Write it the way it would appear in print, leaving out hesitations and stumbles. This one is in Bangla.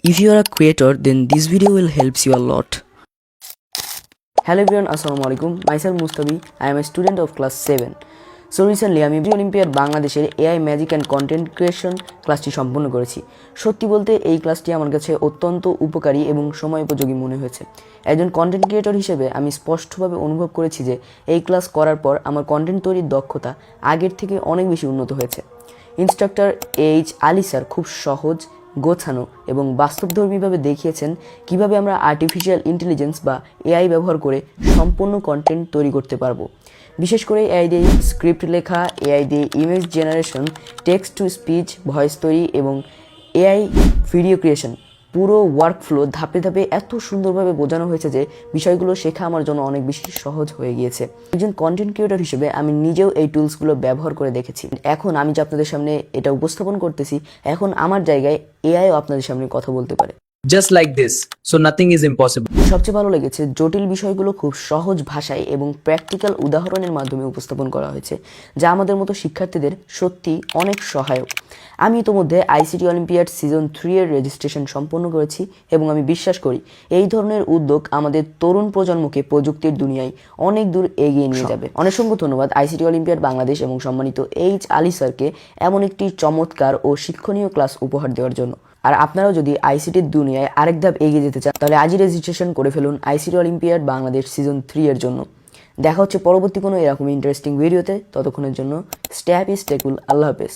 If you are a creator, then this video will help you a lot. Hello everyone, Assalamu alaikum. Myself Mustabi. I am a student of class 7. So recently আমি অলিম্পিয়াড বাংলাদেশের AI magic and content creation ক্লাসটি সম্পন্ন করেছি। সত্যি বলতে এই ক্লাসটি আমার কাছে অত্যন্ত উপকারী এবং সময়োপযোগী মনে হয়েছে। একজন কন্টেন্ট ক্রিয়েটর হিসেবে আমি স্পষ্টভাবে অনুভব করেছি যে এই ক্লাস করার পর আমার কন্টেন্ট তৈরির দক্ষতা আগের থেকে অনেক বেশি উন্নত হয়েছে। ইনস্ট্রাক্টর এইচ আলী স্যার খুব সহজ, গোছানো এবং বাস্তবধর্মীভাবে দেখিয়েছেন কিভাবে আমরা আর্টিফিশিয়াল ইন্টেলিজেন্স বা এআই ব্যবহার করে সম্পূর্ণ কন্টেন্ট তৈরি করতে পারবো। বিশেষ করে এআই দিয়ে স্ক্রিপ্ট লেখা, এআই দিয়ে image generation, text to speech, voice তৈরি এবং এআই ভিডিও ক্রিয়েশন, পুরো ওয়ার্কফ্লো ধাপে ধাপে এত সুন্দরভাবে বোঝানো হয়েছে যে বিষয়গুলো শেখা আমার জন্য অনেক বেশি সহজ হয়ে গিয়েছে। একজন কন্টেন্ট ক্রিয়েটর হিসেবে আমি নিজেও এই টুলসগুলো ব্যবহার করে দেখেছি। এখন আমি যে আপনাদের সামনে এটা উপস্থাপন করতেছি, এখন আমার জায়গায় এআইও আপনাদের সামনে কথা বলতে পারে। Just like this, so nothing is impossible. সবচেয়ে ভালো লেগেছে জটিল বিষয়গুলো খুব সহজ ভাষায় এবং প্র্যাকটিক্যাল উদাহরণের মাধ্যমে উপস্থাপন করা হয়েছে, যা আমাদের মতো শিক্ষার্থীদের সত্যি অনেক সহায়ক। আমি ইতোমধ্যে আইসিটি অলিম্পিয়াড সিজন 3 এর রেজিস্ট্রেশন সম্পন্ন করেছি এবং আমি বিশ্বাস করি এই ধরনের উদ্যোগ আমাদের তরুণ প্রজন্মকে প্রযুক্তির দুনিয়ায় অনেক দূর এগিয়ে নিয়ে যাবে। অসংখ্য ধন্যবাদ আইসিটি অলিম্পিয়াড বাংলাদেশ এবং সম্মানিত এইচ আলী স্যারকে এমন একটি চমৎকার ও শিক্ষণীয় ক্লাস উপহার দেওয়ার জন্য। আর আপনারাও যদি আইসিটির দুনিয়ায় আরেক ধাপ এগিয়ে যেতে চান তাহলে আজই রেজিস্ট্রেশন করে ফেলুন আইসিটি অলিম্পিয়াড বাংলাদেশ সিজন 3 এর জন্য। দেখা হচ্ছে পরবর্তী কোনো এরকম ইন্টারেস্টিং ভিডিওতে। ততক্ষণের জন্য স্টে হ্যাপি, স্টে কুল। আল্লাহ হাফেজ।